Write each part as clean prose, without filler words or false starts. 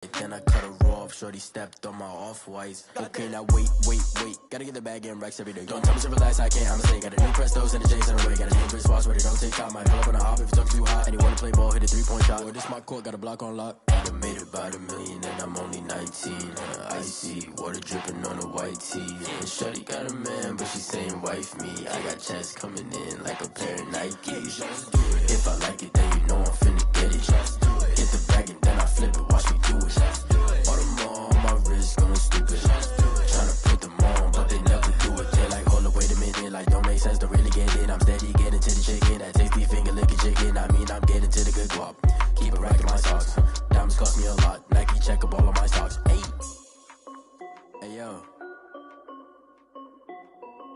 Then I cut her off, shorty stepped on my off-whites. Okay, now wait. Gotta get the bag and racks every day. Don't tell me to relax, I can't, I'ma say. Got a new Prestos and the J's in the way. Got a new Chris Foss, ready, don't take time. Might pull up on a hop if it's talking too hot. And you wanna play ball, hit a 3-point shot. Boy, this my court, got a block on lock. I made about $1 million and I'm only 19. Icy, water dripping on a white tee. And shorty got a man, but she saying wife me. I got checks coming in like a pair of Nikes. If I like it, then you know I'm finna get it. Get the bag and then I flip it, watch me do it. All them on my wrist going stupid. Tryna put them on, but they never do it. They're like, hold up, wait a minute, like don't make sense, don't really get it. I'm steady getting to the chicken, that tasty finger licking chicken. I mean, I'm getting to the good guap. Keep it racking my socks. Diamonds cost me a lot. Nike check up all of my stocks. Hey yo,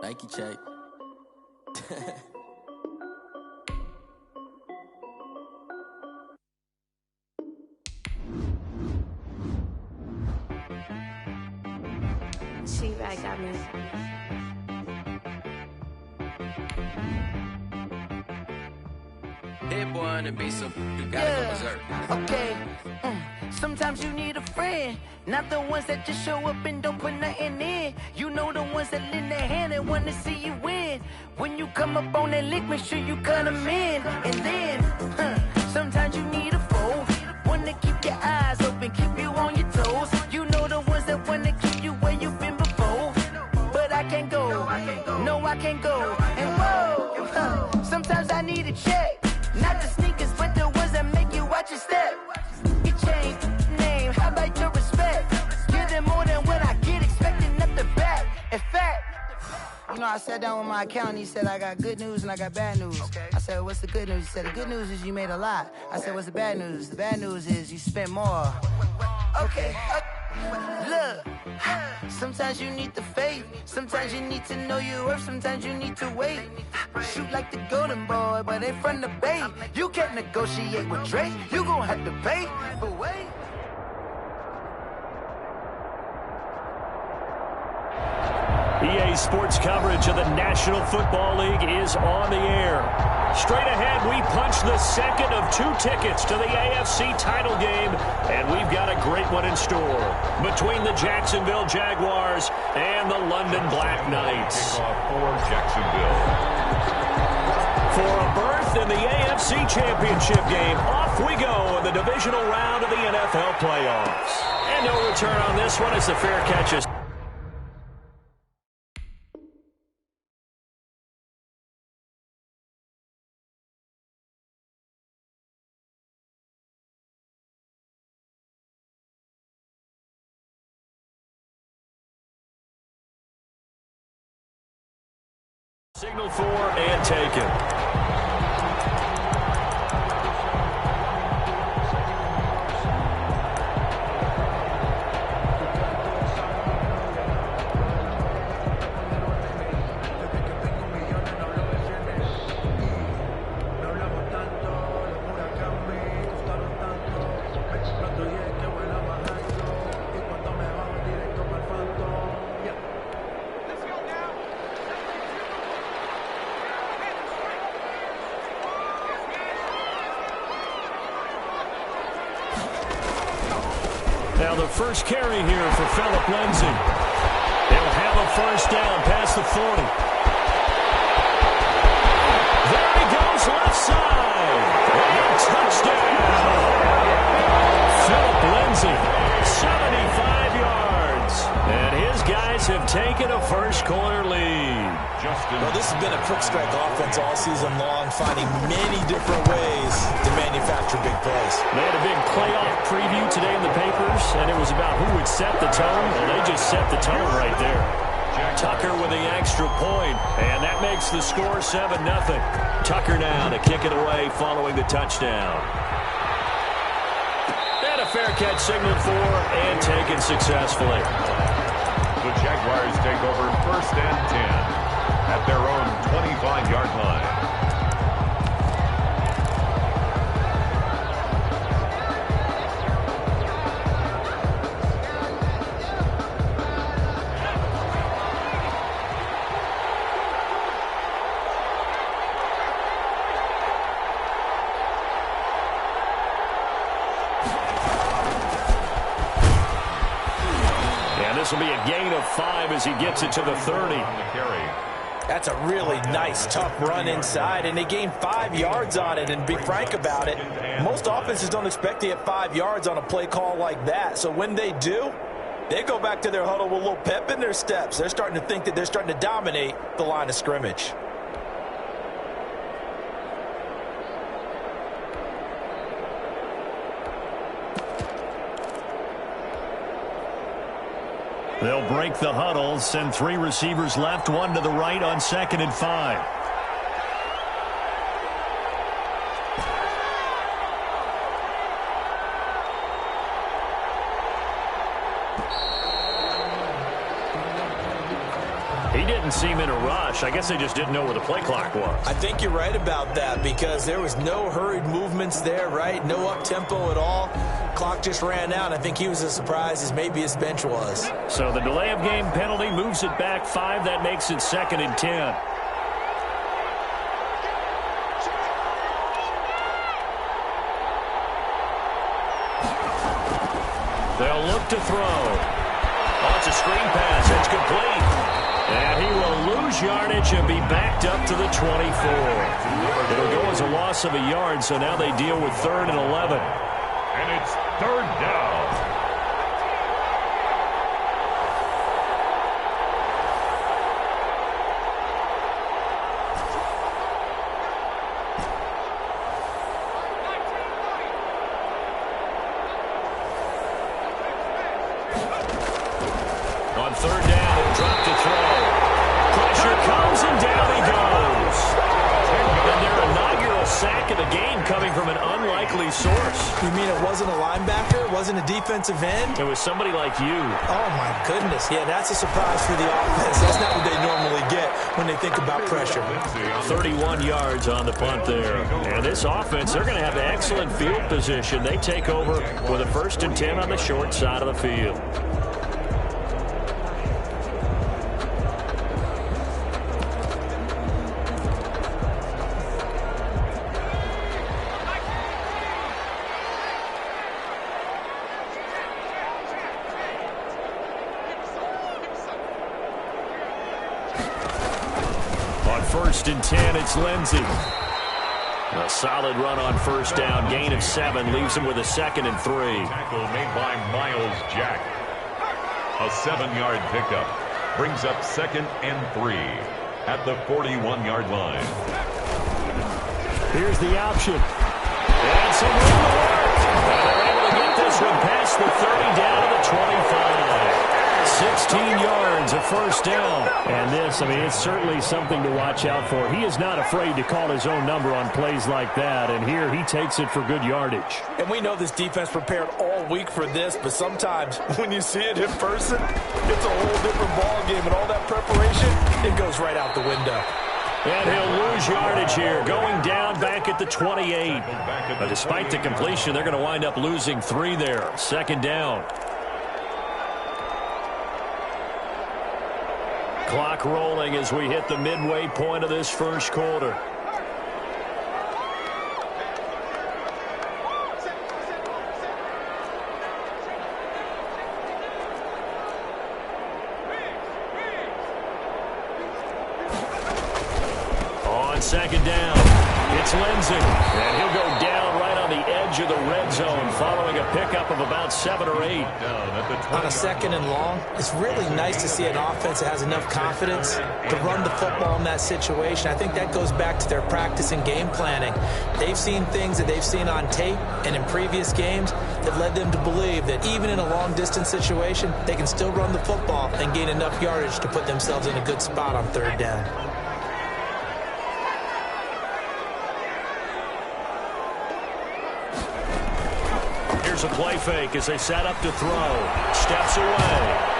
Nike check. T-Rag got me. Hit boy on the beat, so you gotta go berserk. Okay. Sometimes you need a friend, not the ones that just show up and don't put nothing in. You know the ones that lend their hand and wanna see you win. When you come up on that lick, make sure you cut them in. And then, sometimes you need a foe, one to keep your eyes open, keep you on your toes. You know the ones that wanna keep you where you've been before. But I can't go, no I can't go. And whoa, sometimes I need a check. Not the sneakers, but the ones that make you watch your step. You change name, how about your respect? Give them more than what I get, expecting up the back. In fact, you know, I sat down with my accountant, he said, I got good news and I got bad news. I said, what's the good news? He said, the good news is you made a lot. I said, what's the bad news? The bad news is you spent more. Okay, look, sometimes you need the faith, sometimes you need to know your worth, sometimes you need to wait. Shoot like the golden boy, but ain't from the bay. You can't negotiate with Drake, you gon' have to pay. But wait. EA Sports coverage of the National Football League is on the air. Straight ahead, we punch the second of 2 tickets to the AFC title game, and we've got a great one in store between the Jacksonville Jaguars and the London Black Knights. Kickoff for Jacksonville. For a berth in the AFC Championship game, off we go in the divisional round of the NFL playoffs. And no return on this one as the fair catch is signaled for and taken. Now the first carry here for Phillip Lindsay. They'll have a first down past the 40. There he goes, left side. And touchdown. Phillip Lindsay, 75 yards. And his guys have taken a first-quarter lead. Well, this has been a quick strike offense all season long, finding many different ways to manufacture big plays. They had a big playoff preview today in the papers, and it was about who would set the tone. Well, they just set the tone right there. Tucker with the extra point, and that makes the score 7-0. Tucker now to kick it away following the touchdown. And a fair catch signaled for and taken successfully. The Jaguars take over 1st and 10 at their own 25-yard line. this will be a gain of 5 as he gets it to the 30. That's a really nice, tough run inside, and they gained 5 yards on it. And be frank about it, most offenses don't expect to get 5 yards on a play call like that. So when they do, they go back to their huddle with a little pep in their steps. They're starting to think that they're starting to dominate the line of scrimmage. They'll break the huddle, send 3 receivers left, 1 to the right on 2nd and 5. He didn't seem in a rush. I guess they just didn't know where the play clock was. I think you're right about that because there was no hurried movements there, right? No up-tempo at all. Clock just ran out. I think he was as surprised as maybe his bench was. So the delay of game penalty moves it back 5. That makes it 2nd and 10. They'll look to throw. Oh, it's a screen pass. It's complete. And he will lose yardage and be backed up to the 24. It'll go as a loss of a yard, so now they deal with 3rd and 11. And it's 3rd down. On 3rd down, he'll drop to throw. Pressure comes and down he goes. And their inaugural sack of the game coming from an unlikely source. You mean it wasn't a linebacker? It wasn't a defensive end? It was somebody like you. Oh, my goodness. Yeah, that's a surprise for the offense. That's not what they normally get when they think about pressure. 31 yards on the punt there. And this offense, they're going to have excellent field position. They take over with a 1st and 10 on the short side of the field. On 1st and 10, it's Lindsey. A solid run on 1st down. Gain of 7 leaves him with a 2nd and 3. Tackle made by Miles Jack. A 7-yard pickup brings up 2nd and 3 at the 41-yard line. Here's the option. And some room to work. They're able to get this one past the 30 down to the 25. 16 yards, a 1st down. And this, I mean, it's certainly something to watch out for. He is not afraid to call his own number on plays like that. And here he takes it for good yardage. And we know this defense prepared all week for this, but sometimes when you see it in person, it's a whole different ball game. And all that preparation, it goes right out the window. And he'll lose yardage here, going down back at the 28. But despite the completion, they're going to wind up losing 3 there. 2nd down. Clock rolling as we hit the midway point of this 1st quarter. On 2nd down, it's Lindsey. And he'll go down right on the edge of the red zone following a pickup of about 7 or 8. On a 2nd and long, it's really nice to see an offense that has enough confidence to run the football in that situation. I think that goes back to their practice and game planning. They've seen things that they've seen on tape and in previous games that led them to believe that even in a long-distance situation, they can still run the football and gain enough yardage to put themselves in a good spot on 3rd down. Here's a play fake as they set up to throw. Steps away.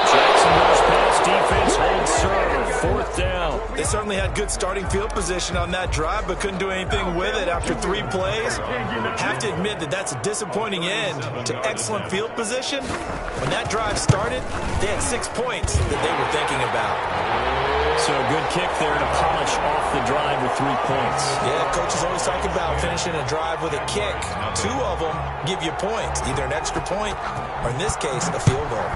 Jacksonville's pass defense holds serve. 4th down. They certainly had good starting field position on that drive, but couldn't do anything with it after 3 plays. Have to admit that that's a disappointing end to excellent field position. When that drive started, they had 6 points that they were thinking about. So a good kick there to polish off the drive with 3 points. Yeah, coaches always talk about finishing a drive with a kick. 2 of them give you points, either an extra point or, in this case, a field goal.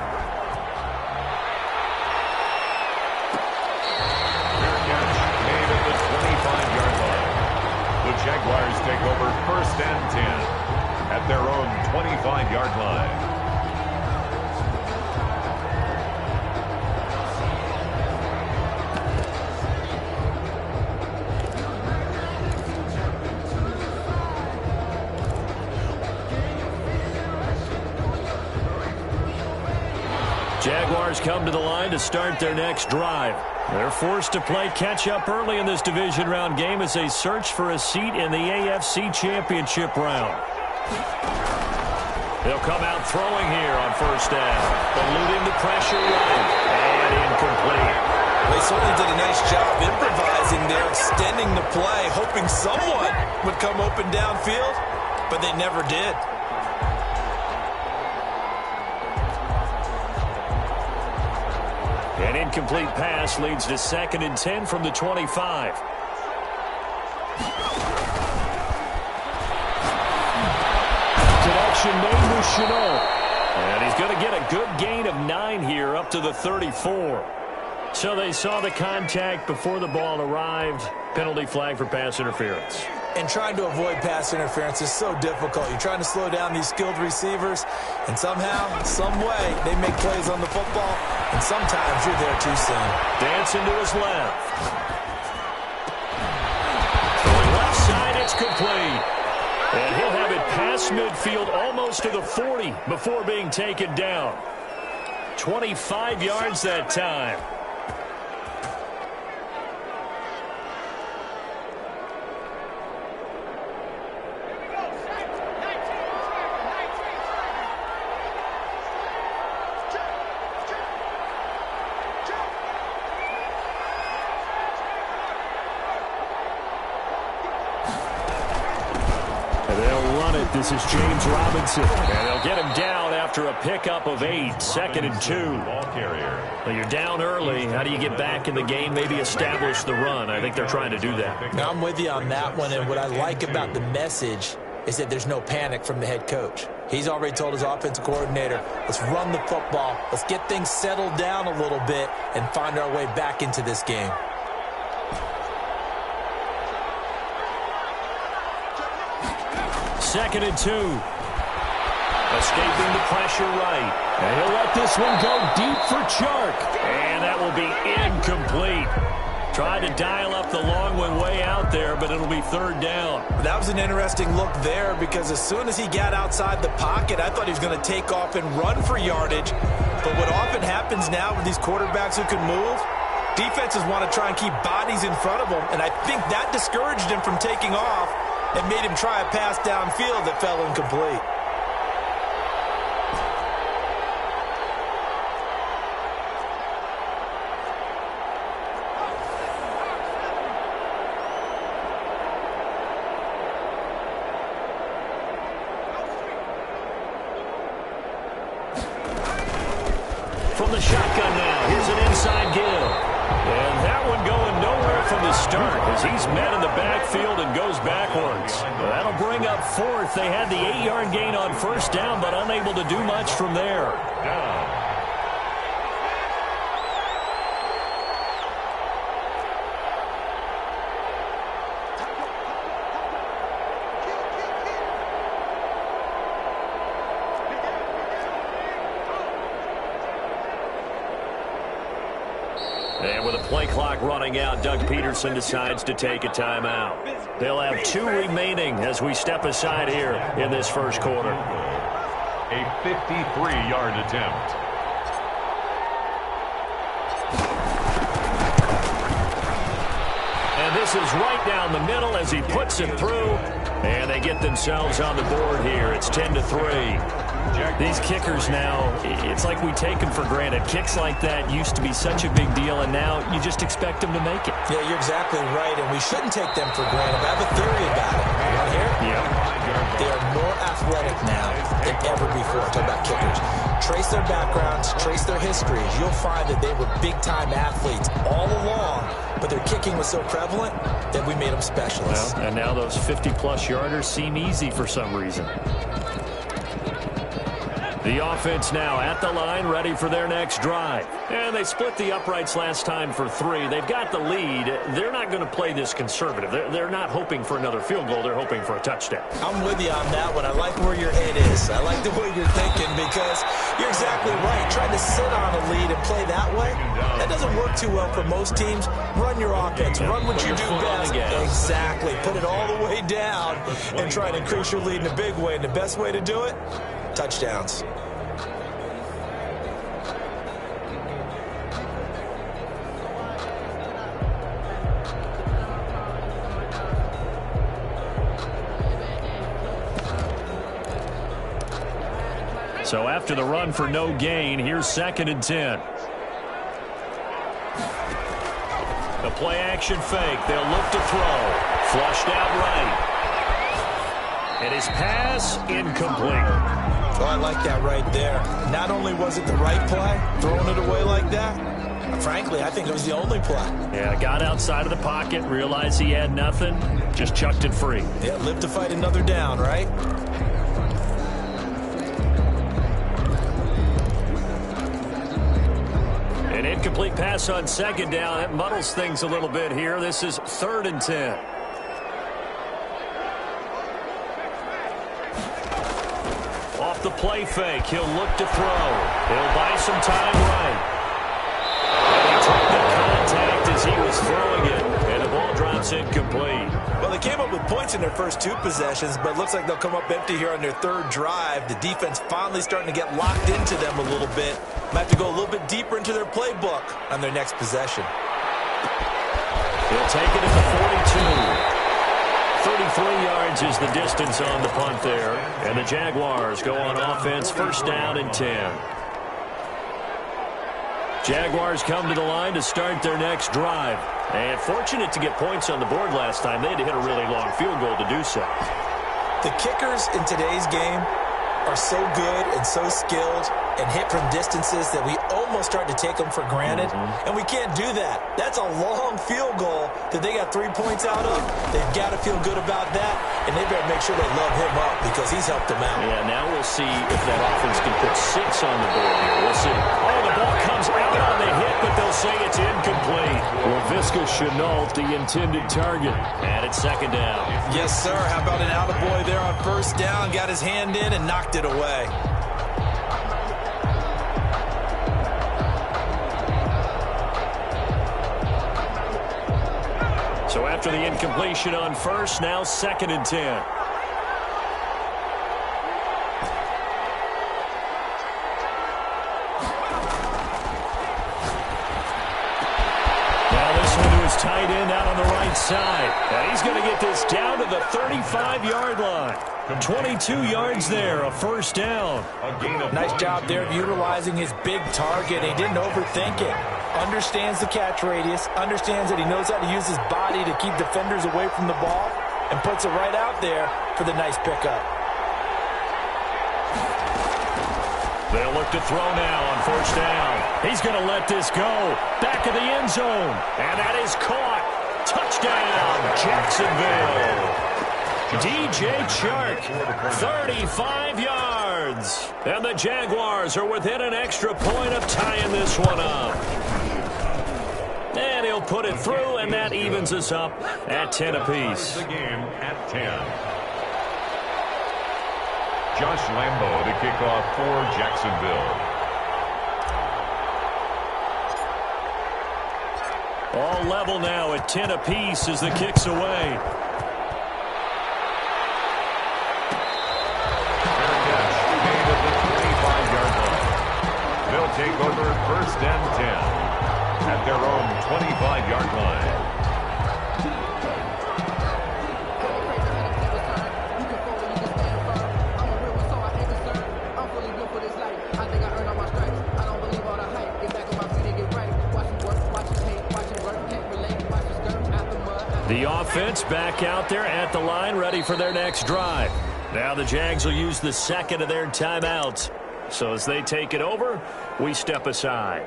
Jaguars take over 1st and 10 at their own 25-yard line. Jaguars come to the line to start their next drive. They're forced to play catch-up early in this division round game as they search for a seat in the AFC Championship round. They'll come out throwing here on 1st down, eluding the pressure right, and incomplete. They certainly did a nice job improvising there, extending the play, hoping someone would come open downfield, but they never did. An incomplete pass leads to 2nd and 10 from the 25. Connection made with Shenault. And he's going to get a good gain of 9 here up to the 34. So they saw the contact before the ball arrived. Penalty flag for pass interference. And trying to avoid pass interference is so difficult. You're trying to slow down these skilled receivers, and somehow, some way, they make plays on the football, and sometimes you're there too soon. Dancing to his left. Going left side, it's complete. And he'll have it past midfield almost to the 40 before being taken down. 25 yards that time. This is James Robinson. And they'll get him down after a pickup of 8. 2nd and 2. Ball carrier. Well, you're down early. How do you get back in the game, maybe establish the run? I think they're trying to do that. Now, I'm with you on that one, and what I like about the message is that there's no panic from the head coach. He's already told his offensive coordinator, let's run the football, let's get things settled down a little bit and find our way back into this game. 2nd and 2. Escaping the pressure right. And he'll let this one go deep for Chark. And that will be incomplete. Tried to dial up the long one way out there, but it'll be 3rd down. That was an interesting look there because as soon as he got outside the pocket, I thought he was going to take off and run for yardage. But what often happens now with these quarterbacks who can move, defenses want to try and keep bodies in front of them, and I think that discouraged him from taking off and made him try a pass downfield that fell incomplete. From the shotgun now, here's an inside give. And that one going nowhere from the start as he's met in the backfield and goes backwards. That'll bring up 4th. They had the 8-yard gain on 1st down, but unable to do much from there. And with a play clock running out, Doug Peterson decides to take a timeout. They'll have 2 remaining as we step aside here in this first quarter. A 53-yard attempt. And this is right down the middle as he puts it through. And they get themselves on the board here. It's 10-3. These kickers now, it's like we take them for granted. Kicks like that used to be such a big deal, and now you just expect them to make it. Yeah, you're exactly right, and we shouldn't take them for granted. I have a theory about it. You want to hear it? Yeah. They are more athletic now than ever before. Talk about kickers. Trace their backgrounds, trace their histories. You'll find that they were big-time athletes all along, but their kicking was so prevalent that we made them specialists. Well, and now those 50-plus yarders seem easy for some reason. The The offense now at the line, ready for their next drive. And they split the uprights last time for 3. They've got the lead. They're not going to play this conservative. They're not hoping for another field goal. They're hoping for a touchdown. I'm with you on that one. I like where your head is. I like the way you're thinking because you're exactly right. Trying to sit on a lead and play that way, that doesn't work too well for most teams. Run your offense. Run what you do best. Exactly. Put it all the way down and try to increase your lead in a big way. And the best way to do it, touchdowns. So after the run for no gain, here's 2nd and 10. The play action fake. They'll look to throw. Flushed out right. And his pass incomplete. Oh, I like that right there. Not only was it the right play, throwing it away like that, frankly, I think it was the only play. Yeah, got outside of the pocket, realized he had nothing, just chucked it free. Yeah, live to fight another down, right? An incomplete pass on 2nd down. That muddles things a little bit here. This is 3rd and 10. Off the play fake, he'll look to throw. He'll buy some time right. And he took the contact as he was throwing it, and the ball drops incomplete. Well, they came up with points in their first 2 possessions, but it looks like they'll come up empty here on their 3rd drive. The defense finally starting to get locked into them a little bit. Might have to go a little bit deeper into their playbook on their next possession. He'll take it at the 42. 33 yards is the distance on the punt there. And the Jaguars go on offense, 1st down and 10. Jaguars come to the line to start their next drive. And fortunate to get points on the board last time. They had to hit a really long field goal to do so. The kickers in today's game are so good and so skilled and hit from distances that we almost start to take them for granted. And we can't do that. That's a long field goal that they got 3 points out of. They've got to feel good about that, and they better make sure they love him up because he's helped them out. Yeah, now we'll see if that offense can put 6 on the board here. We'll see. Oh, the ball comes out on the hit, but they'll say it's incomplete. Laviska Shenault, the intended target. And it's 2nd down. Yes, sir. How about an attaboy there on 1st down? Got his hand in and knocked it away. So after the incompletion on 1st, now 2nd and 10. Now this one to his tight end out on the right side. And he's going to get this down to the 35-yard line. 22 yards there, a 1st down. Nice job there of utilizing his big target. He didn't overthink it. Understands the catch radius, understands that he knows how to use his body to keep defenders away from the ball, and puts it right out there for the nice pickup. They'll look to throw now on 1st down. He's going to let this go. Back of the end zone. And that is caught. Touchdown, Jacksonville. DJ Chark, 35 yards. And the Jaguars are within an extra point of tying this one up. And he'll put it through, and that evens us up at 10 apiece. The game at 10. Josh Lambo to kick off for Jacksonville. All level now at 10 apiece as the kick's away. They'll take over 1st and 10 at their own 25-yard line. The offense back out there at the line, ready for their next drive. Now the Jags will use the 2nd of their timeouts. So as they take it over, we step aside.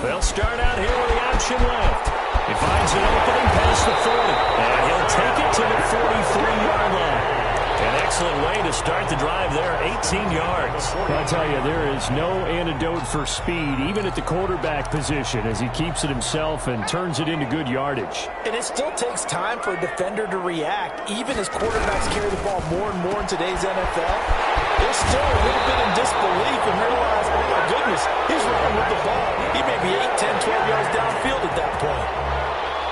They'll start out here with the option left. He finds an opening past the 40. And he'll take it to the 43-yard line. An excellent way to start the drive there, 18 yards. I'll tell you, there is no antidote for speed, even at the quarterback position, as he keeps it himself and turns it into good yardage. And it still takes time for a defender to react, even as quarterbacks carry the ball more and more in today's NFL. They're still a little bit in disbelief and realize, oh my goodness, he's running with the ball. He may be 8, 10, 12 yards downfield at that point.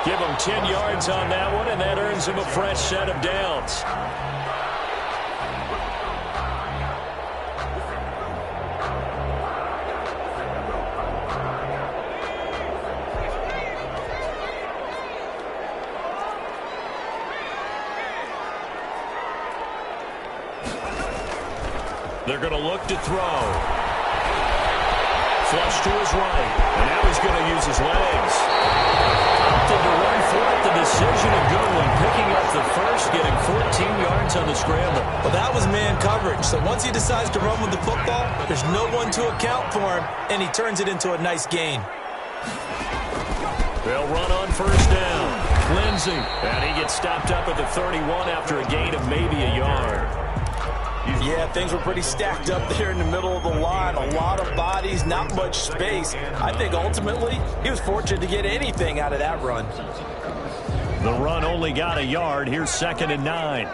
Give him 10 yards on that one, and that earns him a fresh set of downs. They're going to look to throw. Flush to his right. And now he's going to use his legs. Opted to run for it. The decision a good one. Picking up the first, getting 14 yards on the scramble. Well, that was man coverage. So once he decides to run with the football, there's no one to account for him, and he turns it into a nice gain. They'll run on first down. Lindsey. And he gets stopped up at the 31 after a gain of maybe a yard. Yeah, things were pretty stacked up there in the middle of the line. A lot of bodies, not much space. I think ultimately he was fortunate to get anything out of that run. The run only got a yard. Here's 2nd and 9.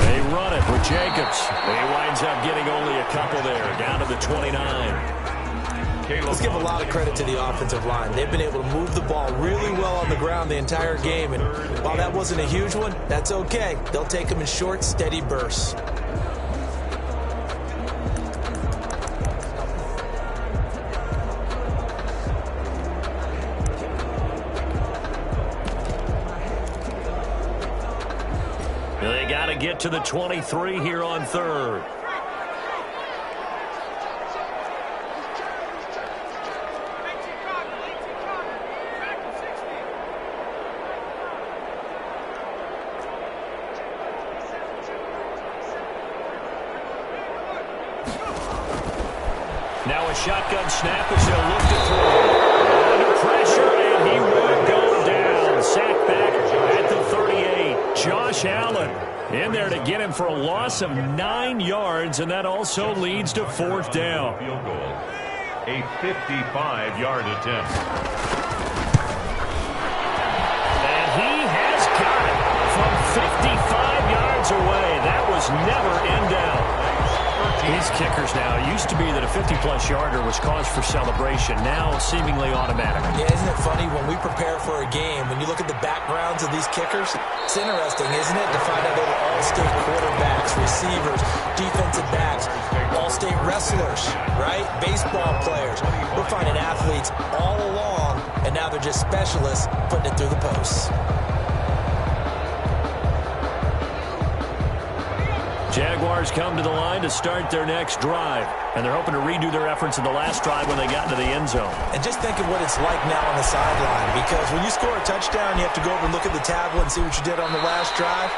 They run it with Jacobs. He winds up getting only a couple there, down to the 29. Let's give a lot of credit to the offensive line. They've been able to move the ball really well on the ground the entire game. And while that wasn't a huge one, that's okay. They'll take them in short, steady bursts. They got to get to the 23 here on 3rd. Now a shotgun snap as he'll look to throw. Under pressure, and he will go down. Sacked back at the 38. Josh Allen in there to get him for a loss of 9 yards, and that also leads to 4th down. Field goal. A 55-yard attempt. And he has got it from 55 yards away. That was never in doubt. These kickers now, it used to be that a 50-plus yarder was cause for celebration. Now, seemingly automatic. Yeah, isn't it funny when we prepare for a game, when you look at the backgrounds of these kickers, it's interesting, isn't it, to find out they were all-state quarterbacks, receivers, defensive backs, all-state wrestlers, right? Baseball players. We're finding athletes all along, and now they're just specialists putting it through the posts. Jaguars come to the line to start their next drive, and they're hoping to redo their efforts in the last drive when they got into the end zone. And just think of what it's like now on the sideline, because when you score a touchdown, you have to go over and look at the tablet and see what you did on the last drive.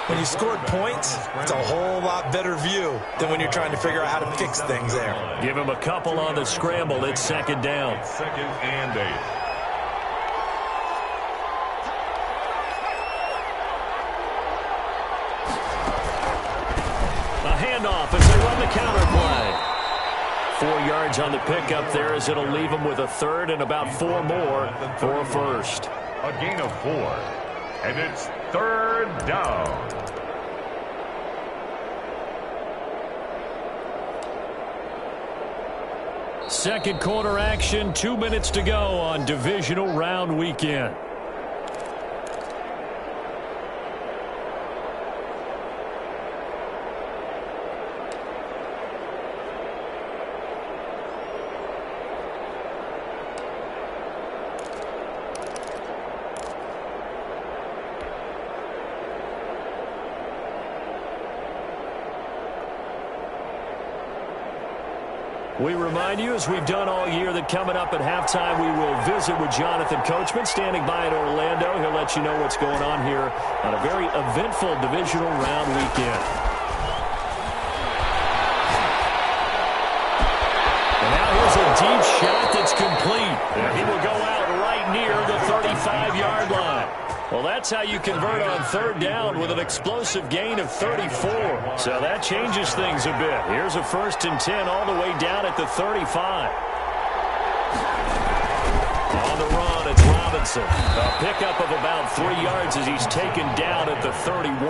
When you scored points, it's a whole lot better view than when you're trying to figure out how to fix things there. Give him a couple on the scramble. It's 2nd down. 2nd and 8. Handoff as they run the counter play. 4 yards on the pickup there as it'll leave them with a 3rd and about 4 more for a 1st. A gain of 4. And it's 3rd down. Second quarter action, 2 minutes to go on divisional round weekend. We remind you, as we've done all year, that coming up at halftime, we will visit with Jonathan Coachman, standing by in Orlando. He'll let you know what's going on here on a very eventful divisional round weekend. deep shot that's complete. And he will go out right near the 35-yard line. Well, that's how you convert on third down with an explosive gain of 34. So that changes things a bit. Here's a 1st and 10 all the way down at the 35. On the run, it's Robinson. A pickup of about 3 yards as he's taken down at the 31.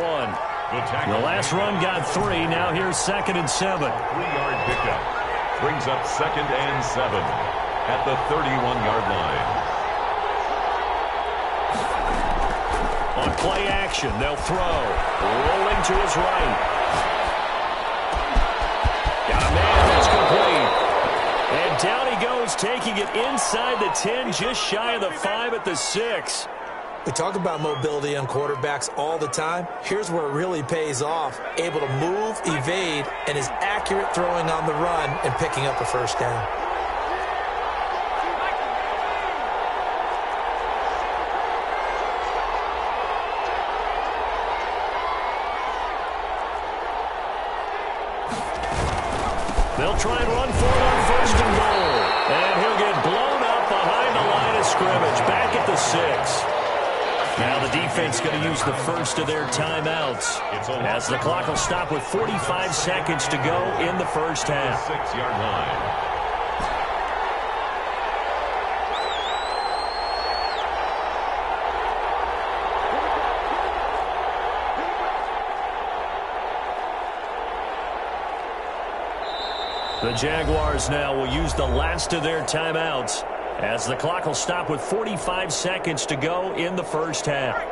The last run got 3. Now here's 2nd and 7. 3-yard pickup. Brings up 2nd and 7 at the 31-yard line. On play action, they'll throw. Rolling to his right. Got a man, that's complete. And down he goes, taking it inside the 10, just shy of the 5 at the 6. We talk about mobility on quarterbacks all the time. Here's where it really pays off. Able to move, evade, and is accurate throwing on the run and picking up a 1st down. They'll try and run for it on 1st and goal. And he'll get blown up behind the line of scrimmage, back at the 6. Now the defense going to use the first of their timeouts as the clock will stop with 45 seconds to go in the first half. 6-yard line. The Jaguars now will use the last of their timeouts as the clock will stop with 45 seconds to go in the first half.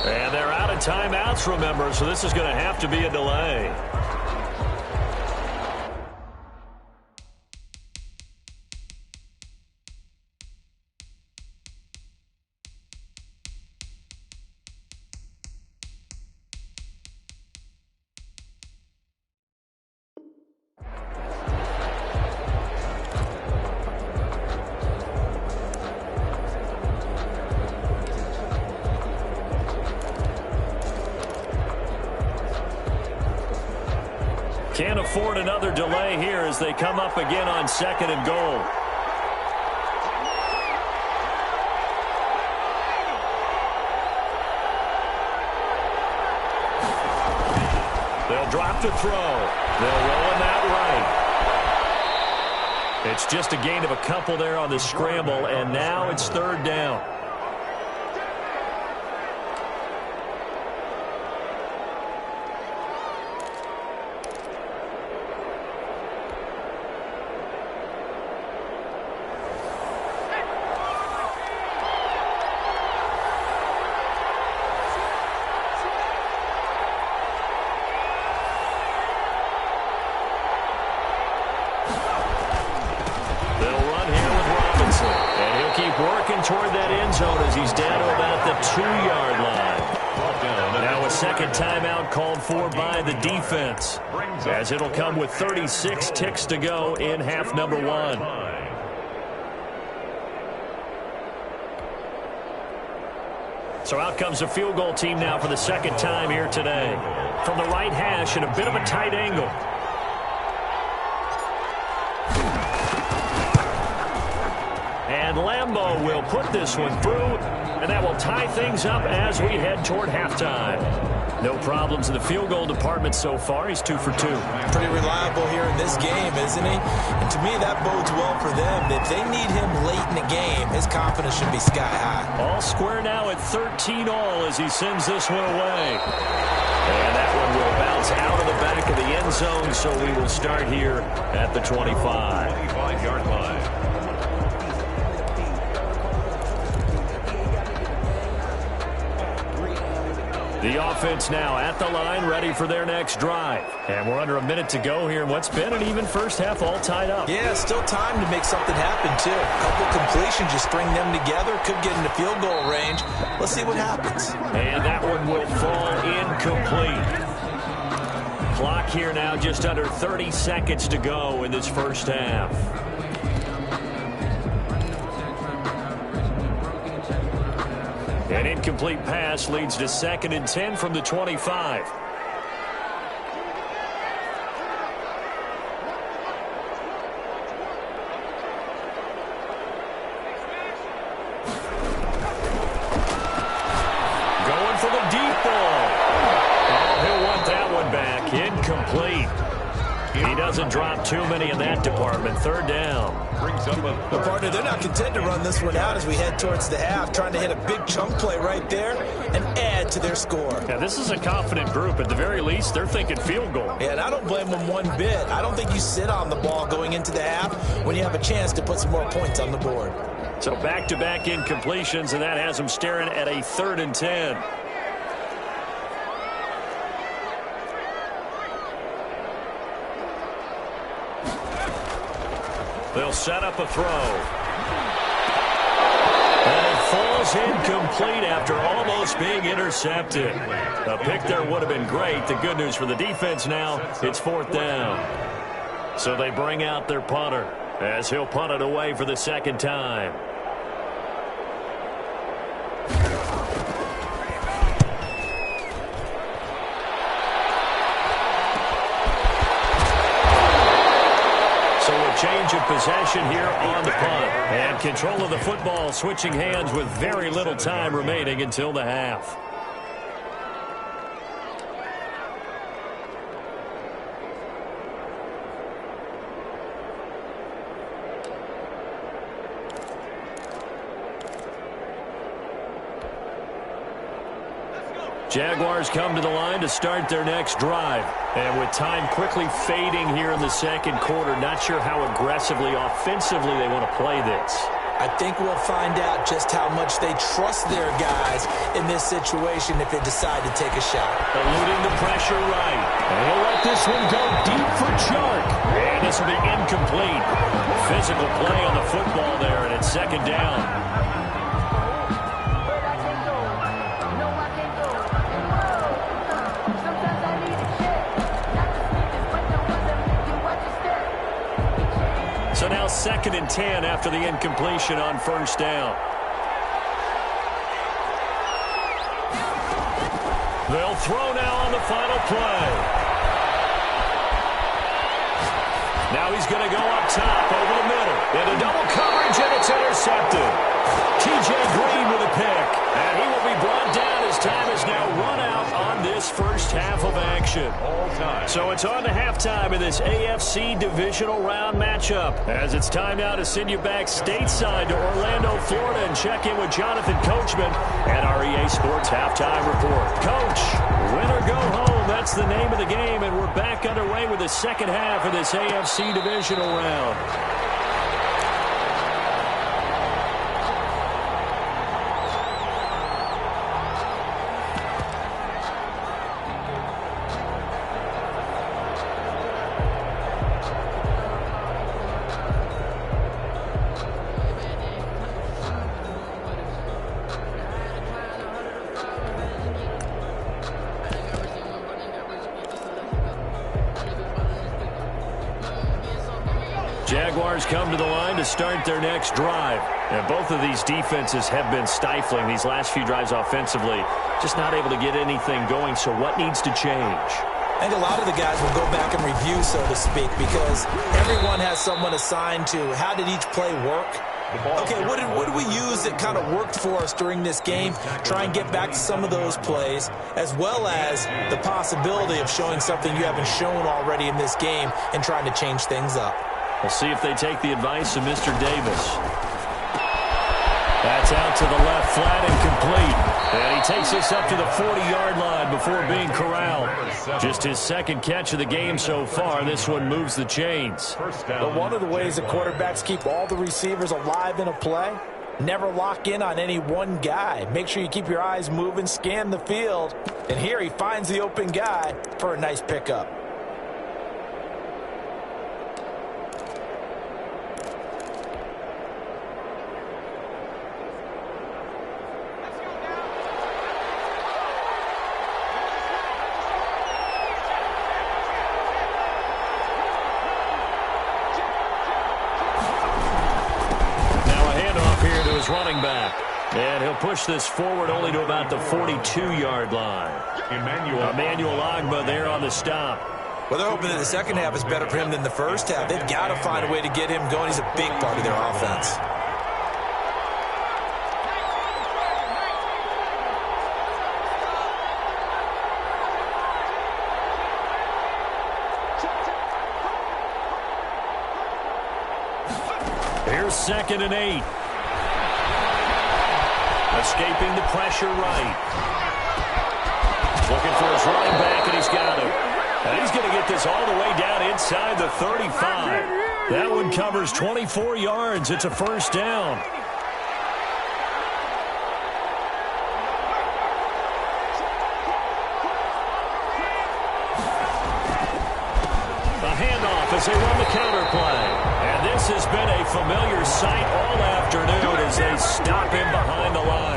And they're out of timeouts, remember, so this is going to have to be a delay. Can't afford another delay here as they come up again on 2nd and goal. They'll drop to throw. They'll roll him out right. It's just a gain of a couple there on the scramble, and now it's 3rd down. Working toward that end zone as he's down to about the 2-yard line. Now a second timeout called for by the defense, as it'll come with 36 ticks to go in half number 1. So out comes the field goal team now for the second time here today. From the right hash at a bit of a tight angle. And Lambo will put this one through, and that will tie things up as we head toward halftime. No problems in the field goal department so far. He's 2 for 2. Pretty reliable here in this game, isn't he? And to me, that bodes well for them. If they need him late in the game, his confidence should be sky high. All square now at 13 all as he sends this one away. And that one will bounce out of the back of the end zone, so we will start here at the 25. 25-yard line. The offense now at the line, ready for their next drive. And we're under a minute to go here in what's been an even first half, all tied up. Yeah, still time to make something happen, too. A couple completions, just string them together, could get into field goal range. Let's see what happens. And that one will fall incomplete. Clock here now just under 30 seconds to go in this first half. An incomplete pass leads to 2nd and 10 from the 25. Going for the deep ball. Oh, he'll want that one back. Incomplete. He doesn't drop too many in that department. 3rd down. Well, partner, they're not content to run this one out as we head towards the half, trying to hit a big chunk play right there and add to their score. Yeah, this is a confident group. At the very least, they're thinking field goal. Yeah, and I don't blame them one bit. I don't think you sit on the ball going into the half when you have a chance to put some more points on the board. So back-to-back incompletions, and that has them staring at a 3rd and 10. They'll set up a throw. And it falls incomplete after almost being intercepted. A pick there would have been great. The good news for the defense now, it's 4th down. So they bring out their punter as he'll punt it away for the 2nd time. Change of possession here on the punt. And control of the football switching hands with very little time remaining until the half. Jaguars come to the line to start their next drive. And with time quickly fading here in the 2nd quarter, not sure how aggressively, offensively they want to play this. I think we'll find out just how much they trust their guys in this situation if they decide to take a shot. Eluding the pressure right. And he'll let this one go deep for Chark. And this will be incomplete. Physical play on the football there, and it's 2nd down. So now 2nd and 10 after the incompletion on 1st down. They'll throw now on the final play. Now he's going to go up top over the middle. Into double coverage, and it's intercepted. T.J. Green with a pick. And he will be brought down as time is now run out on this first half of action. So it's on to halftime in this AFC divisional round matchup. As it's time now to send you back stateside to Orlando, Florida, and check in with Jonathan Coachman at our EA Sports Halftime Report. Coach, win or go home, that's the name of the game, and we're back underway with the 2nd half of this AFC divisional round. Jaguars come to the line to start their next drive. And both of these defenses have been stifling these last few drives offensively. Just not able to get anything going, so what needs to change? I think a lot of the guys will go back and review, so to speak, because everyone has someone assigned to how did each play work. Okay, what did we use that kind of worked for us during this game? Try and get back to some of those plays, as well as the possibility of showing something you haven't shown already in this game and trying to change things up. We'll see if they take the advice of Mr. Davis. That's out to the left, flat and complete. And he takes us up to the 40-yard line before being corralled. Just his 2nd catch of the game so far. This one moves the chains. But one of the ways that quarterbacks keep all the receivers alive in a play Never lock in on any one guy. Make sure you keep your eyes moving, scan the field. And here he finds the open guy for a nice pickup. Running back. And he'll push this forward only to about the 42-yard line. Emmanuel Ogbah there on the stop. Well, they're hoping that the second half is better for him than the first half. They've got to find a way to get him going. He's a big part of their offense. Here's 2nd and 8. Escaping the pressure right. Looking for his running back, and he's got him. And he's going to get this all the way down inside the 35. That one covers 24 yards. It's a first down. A handoff as they run the counter play. And this has been a familiar sight all afternoon as they stop him behind the line.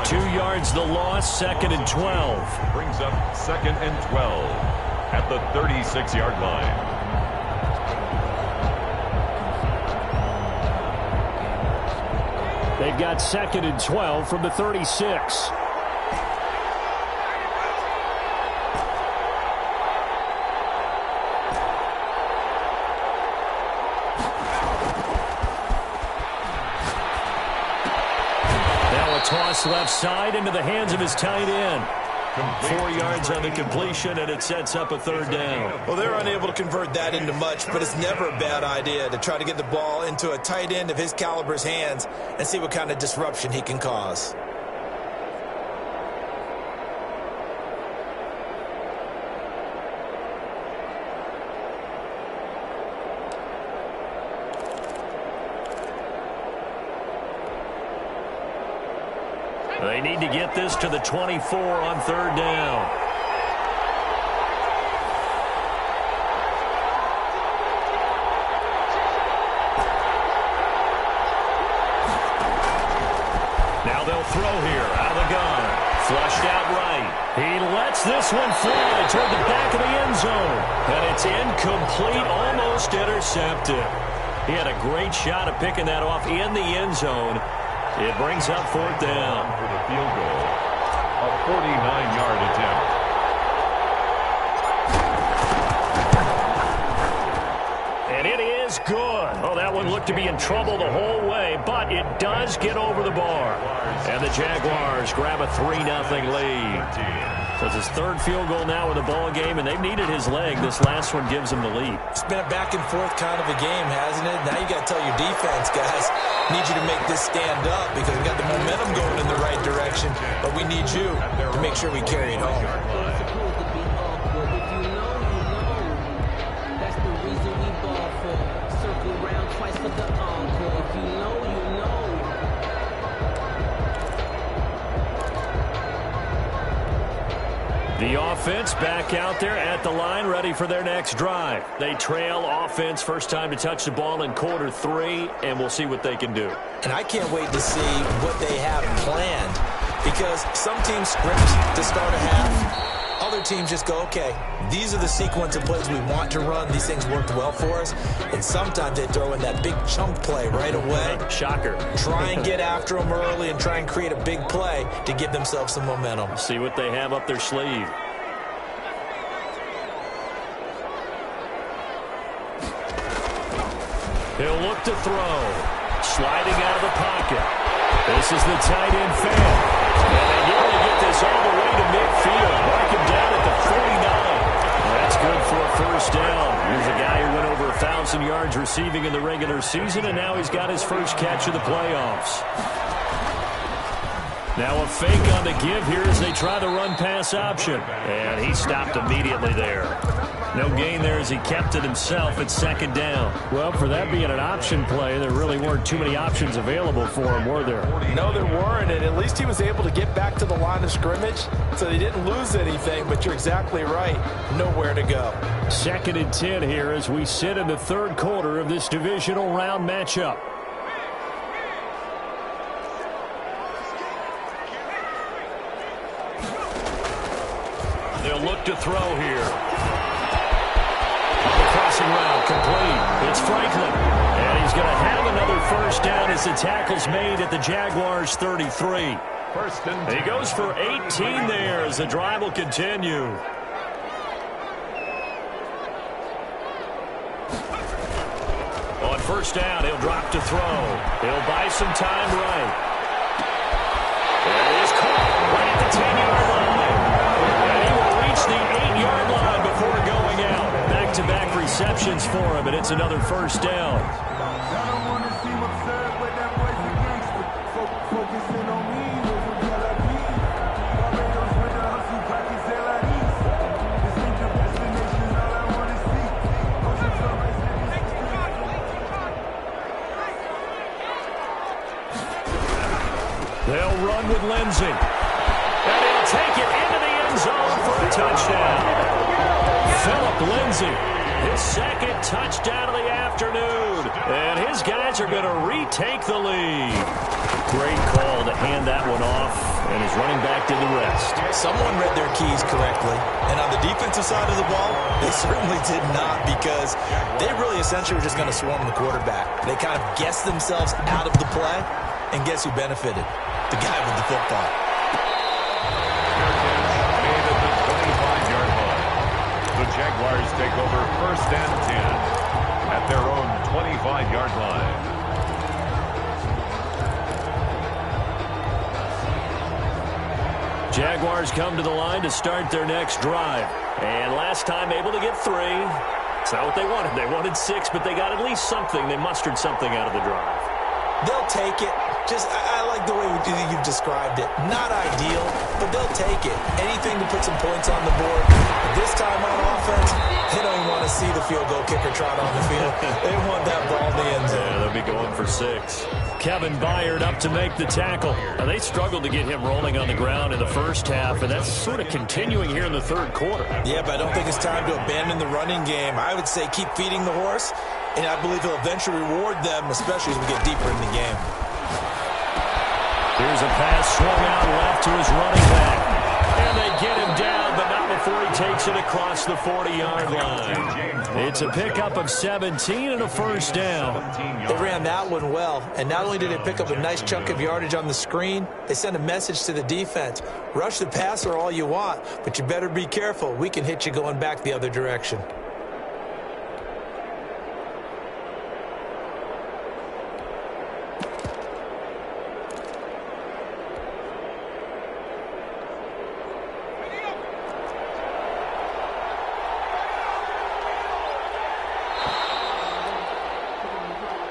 2 yards the loss, 2nd and 12. Brings up 2nd and 12 at the 36-yard line. They've got 2nd and 12 from the 36. Toss left side into the hands of his tight end. 4 yards on the completion, and it sets up a 3rd down. Well, they're unable to convert that into much, but it's never a bad idea to try to get the ball into a tight end of his caliber's hands and see what kind of disruption he can cause. They need to get this to the 24 on 3rd down. Now they'll throw here out of the gun. Flushed out right. He lets this one fly toward the back of the end zone. And it's incomplete, almost intercepted. He had a great shot at picking that off in the end zone. It brings up 4th down. For the field goal, a 49-yard attempt. And it is good. Oh, that one looked to be in trouble the whole way, but it does get over the bar. And the Jaguars grab a 3-0 lead. So it's his 3rd field goal now in the ball game, and they've needed his leg. This last one gives him the lead. It's been a back-and-forth kind of a game, hasn't it? Now you got to tell your defense, guys, need you to make this stand up because we got the momentum going in the right direction, but we need you to make sure we carry it home. The offense back out there at the line, ready for their next drive. They trail offense, first time to touch the ball in quarter 3, and we'll see what they can do. And I can't wait to see what they have planned because some teams script to start a half. Other teams just go, okay, these are the sequence of plays we want to run. These things worked well for us. And sometimes they throw in that big chunk play right away. Shocker. Try and get after them early and try and create a big play to give themselves some momentum. See what they have up their sleeve. He'll look to throw. Sliding out of the pocket. This is the tight end fan. And they nearly get this all the way to midfield. Mark him down at the 49. That's good for a first down. Here's a guy who went over 1,000 yards receiving in the regular season, and now he's got his first catch of the playoffs. Now a fake on the give here as they try the run-pass option. And he stopped immediately there. No gain there as he kept it himself at second down. Well, for that being an option play, there really weren't too many options available for him, were there? No, there weren't, and at least he was able to get back to the line of scrimmage, so he didn't lose anything, but you're exactly right. Nowhere to go. 2nd and 10 here as we sit in the third quarter of this divisional round matchup. They'll look to throw here. The crossing route complete. It's Franklin. And he's going to have another first down as the tackle's made at the Jaguars' 33. He goes for 18 there as the drive will continue. On first down, he'll drop to throw. He'll buy some time right. And he is caught right at the 10-yard line. And he will reach the 8-yard line before going out. Back-to-back receptions for him, and it's another first down. They'll run with Lindsey. And he'll take it into the end zone for a touchdown. Philip Lindsey, his second touchdown of the afternoon. And his guys are going to retake the lead. Great call to hand that one off. And his running back did the rest. Someone read their keys correctly. And on the defensive side of the ball, they certainly did not, because they really essentially were just going to swarm the quarterback. They kind of guessed themselves out of the play. And guess who benefited? The guy with the football. Made at the 25-yard line. The Jaguars take over 1st and 10 at their own 25-yard line. Jaguars come to the line to start their next drive. And last time able to get 3. It's not what they wanted. They wanted 6, but they got at least something. They mustered something out of the drive. They'll take it. I like the way you've described it. Not ideal, but they'll take it. Anything to put some points on the board. But this time on offense, they don't even want to see the field goal kicker trot on the field. They want that ball in the end zone. Yeah, they'll be going for 6. Kevin Byard up to make the tackle. Now, they struggled to get him rolling on the ground in the first half, and that's sort of continuing here in the third quarter. Yeah, but I don't think it's time to abandon the running game. I would say keep feeding the horse, and I believe he'll eventually reward them, especially as we get deeper in the game. Here's a pass swung out left to his running back. And they get him down, but not before he takes it across the 40-yard line. It's a pickup of 17 and a first down. They ran that one well, and not only did they pick up a nice chunk of yardage on the screen, they sent a message to the defense. Rush the passer all you want, but you better be careful. We can hit you going back the other direction.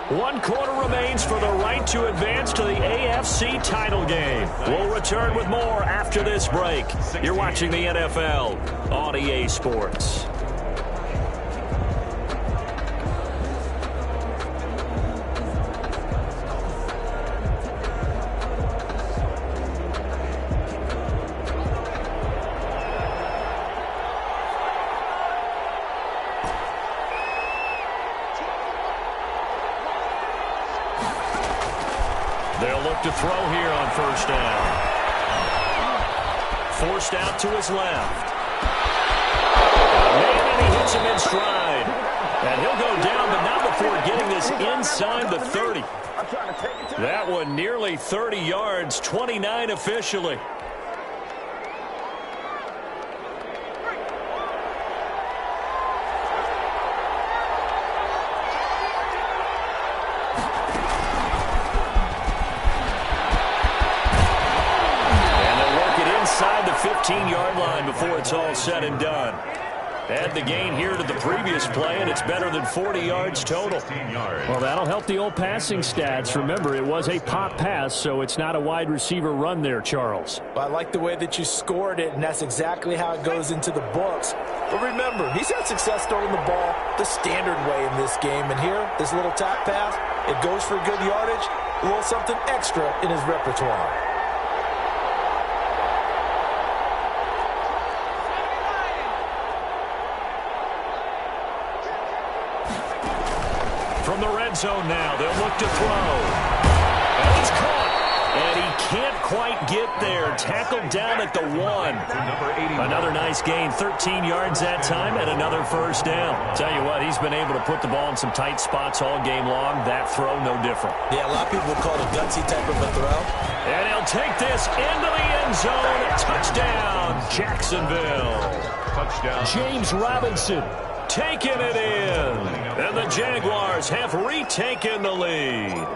One quarter remains for the right to advance to the AFC title game. We'll return with more after this break. You're watching the NFL on EA Sports. They'll look to throw here on first down. Forced out to his left. And he hits him in stride. And he'll go down, but not before getting this inside the 30. That one nearly 30 yards, 29 officially. Inside the 15-yard line before it's all said and done. Add the gain here to the previous play, and it's better than 40 yards total. Well, that'll help the old passing stats. Remember, it was a pop pass, so it's not a wide receiver run there, Charles. Well, I like the way that you scored it, and that's exactly how it goes into the books. But remember, he's had success throwing the ball the standard way in this game. And here, this little tap pass, it goes for good yardage, a little something extra in his repertoire. From the red zone now, they'll look to throw. And he's caught. And he can't quite get there. Tackled down at the 1. Another nice gain, 13 yards that time, and another first down. Tell you what, he's been able to put the ball in some tight spots all game long. That throw, no different. Yeah, a lot of people would call it a gutsy type of a throw. And he'll take this into the end zone. Touchdown, Jacksonville. Touchdown. James Robinson taking it in. And the Jaguars have retaken the lead.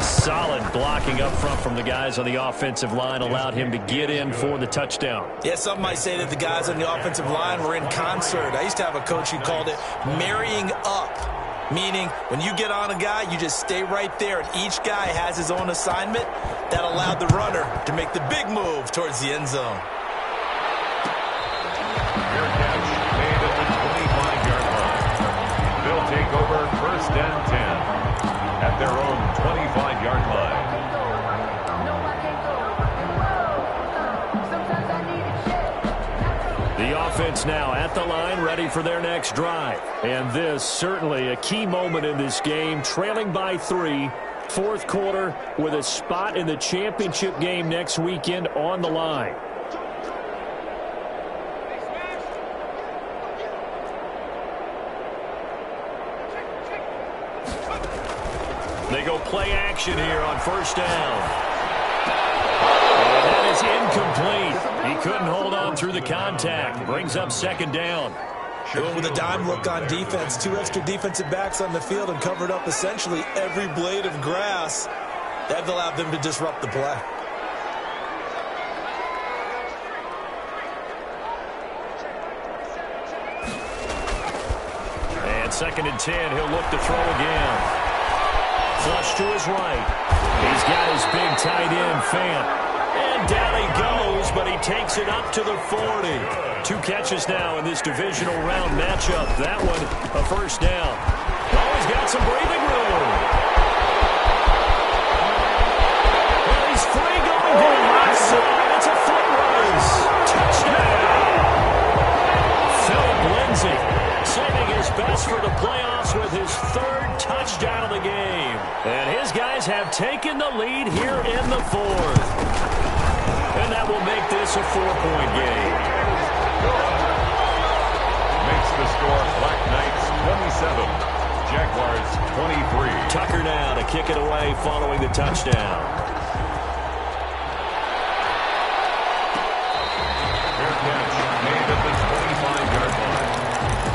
Solid blocking up front from the guys on the offensive line allowed him to get in for the touchdown. Yeah, some might say that the guys on the offensive line were in concert. I used to have a coach who called it marrying up, meaning when you get on a guy, you just stay right there, and each guy has his own assignment. That allowed the runner to make the big move towards the end zone. Fair catch made at the 25-yard line. They'll take over first and 10 at their own 25-yard line. The offense now at the line, ready for their next drive. And this certainly a key moment in this game, trailing by 3, fourth quarter, with a spot in the championship game next weekend on the line. They go play action here on first down. And that is incomplete. He couldn't hold on through the contact. Brings up second down. Going with a dime look on defense. 2 extra defensive backs on the field and covered up essentially every blade of grass. That allowed them to disrupt the play. And second and 10, he'll look to throw again. Flush to his right. He's got his big tight end, Fant. And down he goes, but he takes it up to the 40. 2 catches now in this divisional round matchup. That one, a first down. Oh, he's got some breathing room. Well, he's free going to the right side. It's a foot race. Touchdown. Philip Lindsay saving his best for the playoffs with his 3rd touchdown of the game. And his guys have taken the lead here in the 4th. And that will make this a 4-point game. Makes the score Black Knights 27, Jaguars 23. Tucker now to kick it away following the touchdown. Fair catch made at the 25-yard line.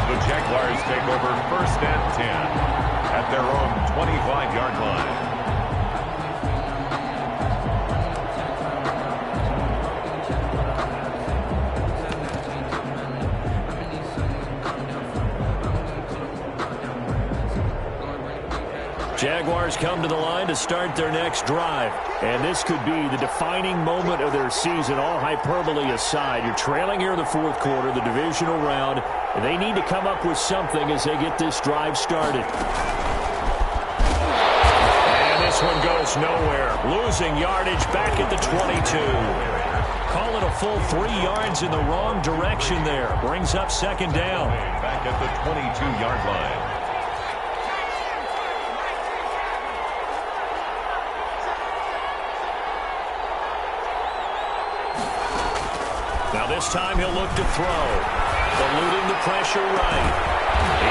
The Jaguars take over first and 10 at their own 25-yard line. Jaguars come to the line to start their next drive. And this could be the defining moment of their season, all hyperbole aside. You're trailing here in the 4th quarter, the divisional round. And they need to come up with something as they get this drive started. And this one goes nowhere. Losing yardage back at the 22. Call it a full 3 yards in the wrong direction there. Brings up second down. Back at the 22-yard line. Now this time he'll look to throw. Eluding the pressure right.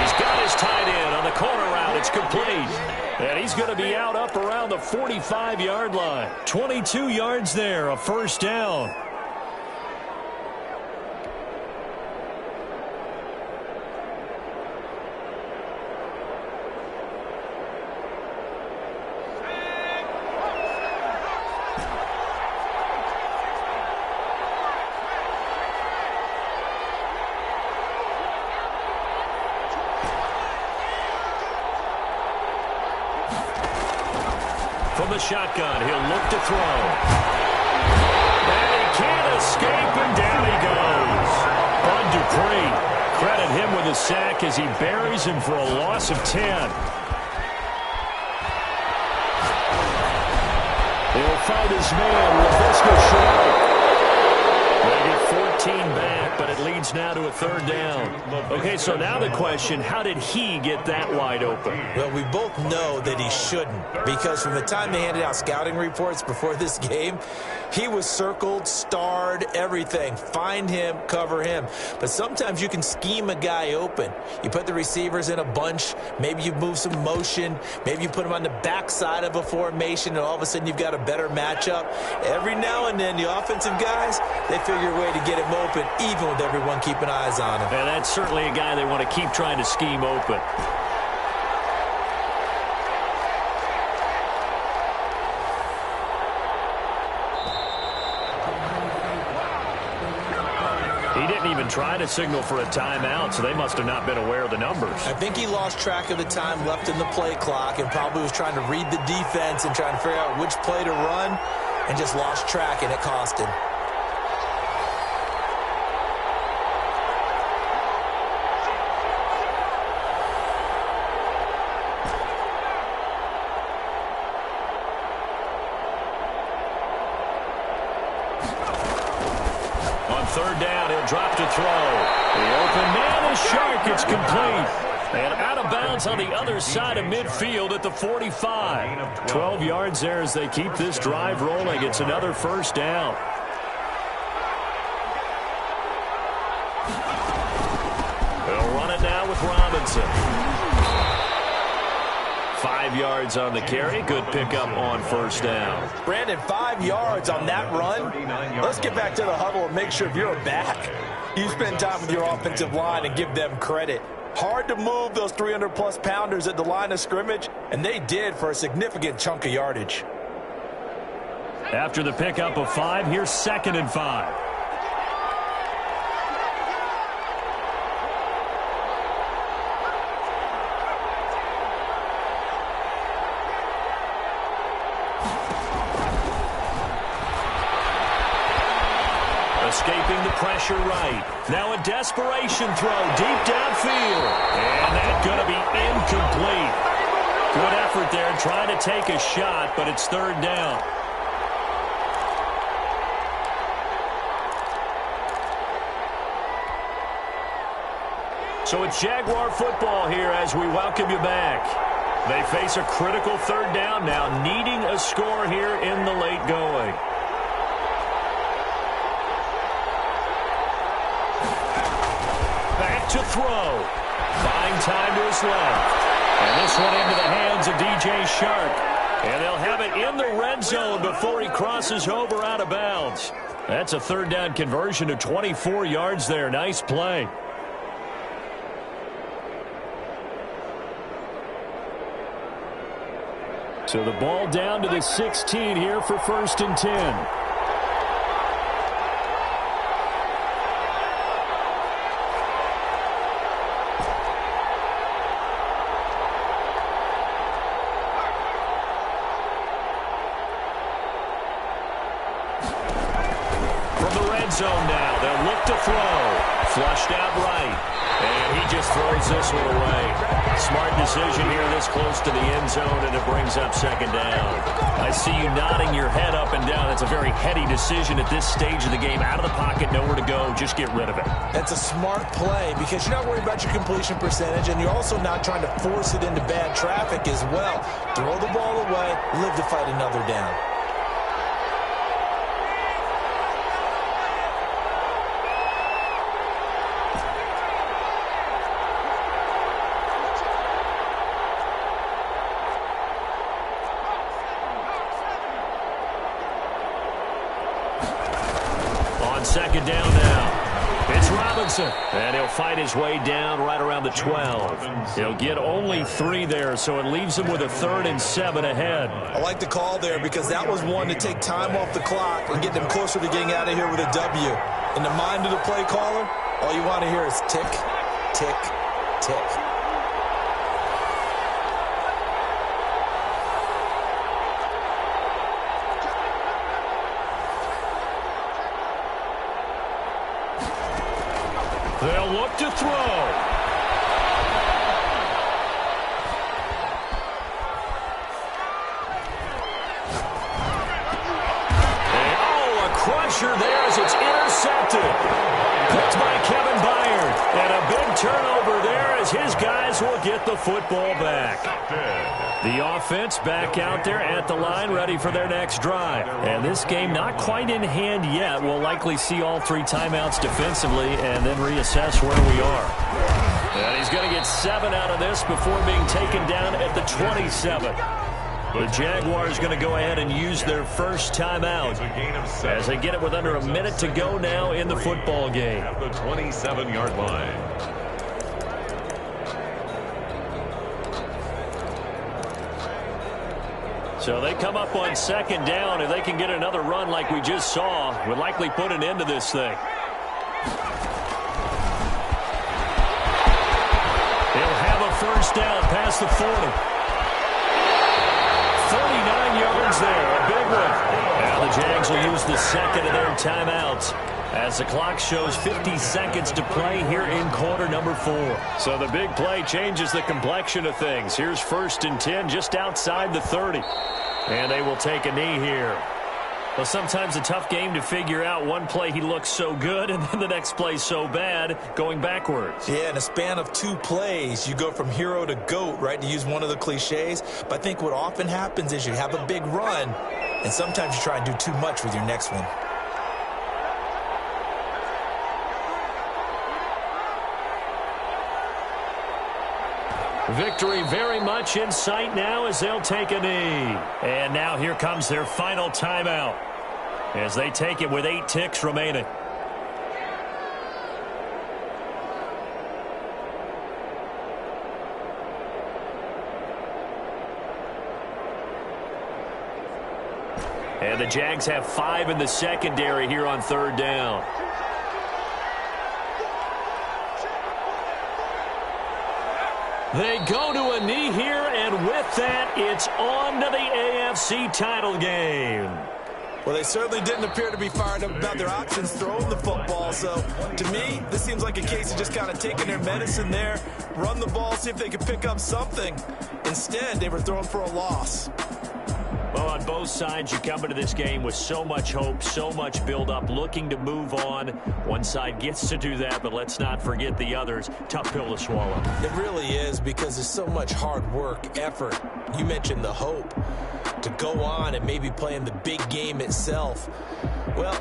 He's got his tight end on the corner route. It's complete. And he's going to be out up around the 45-yard line. 22 yards there, a first down. from the shotgun. He'll look to throw. And he can't escape, and down he goes. Bud Dupree, credit him with a sack as he buries him for a loss of 10. He'll fight his man, Laviska Shenault. They get 14 back, but it leads now to a third down. Okay, so now the question, how did he get that wide open? Well, we both know that he shouldn't, because from the time they handed out scouting reports before this game, he was circled, starred, everything. Find him, cover him. But sometimes you can scheme a guy open. You put the receivers in a bunch. Maybe you move some motion. Maybe you put them on the backside of a formation, and all of a sudden you've got a better matchup. Every now and then, the offensive guys, they figure a way to get him open, even with everyone keeping eyes on him. And that's certainly a guy they want to keep trying to scheme open. He didn't even try to signal for a timeout, so they must have not been aware of the numbers. I think he lost track of the time left in the play clock and probably was trying to read the defense and trying to figure out which play to run and just lost track, and it cost him. Third down, he'll drop to throw. The open man is Shark. It's complete. And out of bounds on the other side of midfield at the 45. 12 yards there as they keep this drive rolling. It's another first down. They'll run it now with Robinson. 5 yards on the carry. Good pickup on first down. Brandon, 5 yards on that run. Let's get back to the huddle and make sure if you're a back, you spend time with your offensive line and give them credit. Hard to move those 300-plus pounders at the line of scrimmage, and they did for a significant chunk of yardage. After the pickup of 5, here's 2nd and 5. Escaping the pressure right. Now a desperation throw deep downfield. And that's going to be incomplete. Good effort there trying to take a shot, but it's third down. So it's Jaguar football here as we welcome you back. They face a critical third down now, needing a score here in the late going. To throw. Buying time to his left. And this one into the hands of DJ Shark. And they'll have it in the red zone before he crosses over out of bounds. That's a third down conversion of 24 yards there. Nice play. So the ball down to the 16 here for 1st and 10. Zone now. They'll look to throw. Flushed out right. And he just throws this one away. Smart decision here this close to the end zone, and it brings up 2nd down. I see you nodding your head up and down. That's a very heady decision at this stage of the game. Out of the pocket, nowhere to go. Just get rid of it. That's a smart play because you're not worried about your completion percentage, and you're also not trying to force it into bad traffic as well. Throw the ball away, live to fight another down. Second down now. It's Robinson. And he'll fight his way down right around the 12. He'll get only 3 there, so it leaves him with a 3rd and 7 ahead. I like the call there because that was one to take time off the clock and get them closer to getting out of here with a W. In the mind of the play caller, all you want to hear is tick, tick, tick. They'll look to throw. Crusher there as it's intercepted. Picked by Kevin Byard. And a big turnover there as his guys will get the football back. The offense back out there at the line ready for their next drive. And this game not quite in hand yet. We'll likely see all 3 timeouts defensively and then reassess where we are. And he's going to get 7 out of this before being taken down at the 27. The Jaguars going to go ahead and use their first timeout as they get it with under a minute to go now in the football game. At the 27-yard line. So they come up on second down. If they can get another run like we just saw, would likely put an end to this thing. He'll have a first down past the 40. 49 yards there, a big one. Now the Jags will use the second of their timeouts as the clock shows 50 seconds to play here in quarter number 4. So the big play changes the complexion of things. Here's 1st and 10 just outside the 30. And they will take a knee here. Well, sometimes a tough game to figure out. One play he looks so good, and then the next play so bad, going backwards. Yeah, in a span of 2 plays, you go from hero to GOAT, right, to use one of the cliches. But I think what often happens is you have a big run, and sometimes you try and do too much with your next one. Victory very much in sight now as they'll take a knee. And now here comes their final timeout as they take it with 8 ticks remaining. And the Jags have 5 in the secondary here on 3rd down. They go to a knee here, and with that, it's on to the AFC title game. Well, they certainly didn't appear to be fired up about their options throwing the football. So, to me, this seems like a case of just kind of taking their medicine there, run the ball, see if they could pick up something. Instead, they were throwing for a loss. Well, on both sides, you come into this game with so much hope, so much build-up, looking to move on. One side gets to do that, but let's not forget the others. Tough pill to swallow. It really is, because there's so much hard work, effort. You mentioned the hope to go on and maybe play in the big game itself. Well,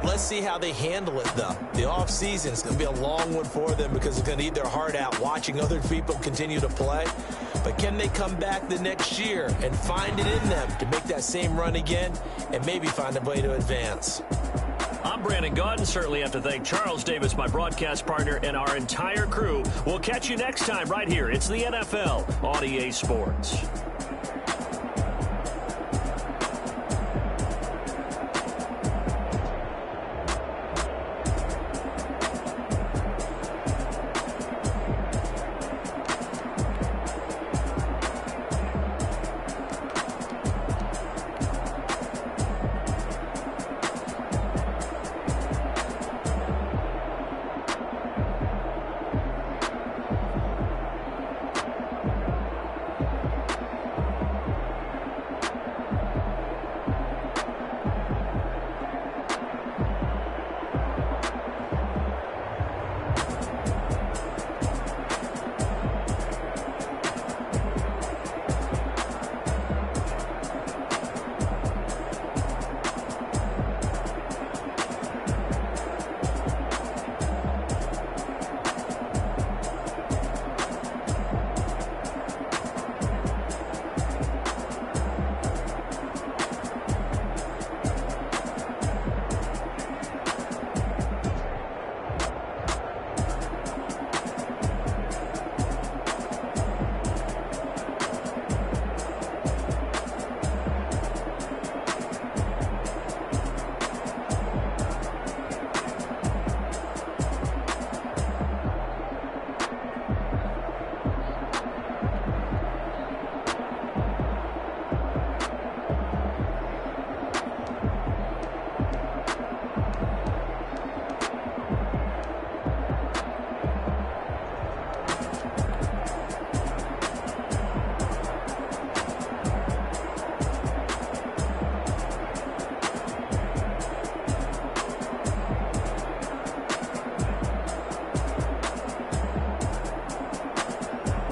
let's see how they handle it, though. The offseason is going to be a long one for them because it's going to eat their heart out watching other people continue to play. But can they come back the next year and find it in them to make that same run again and maybe find a way to advance? I'm Brandon Gaudin. Certainly have to thank Charles Davis, my broadcast partner, and our entire crew. We'll catch you next time right here. It's the NFL on EA Sports.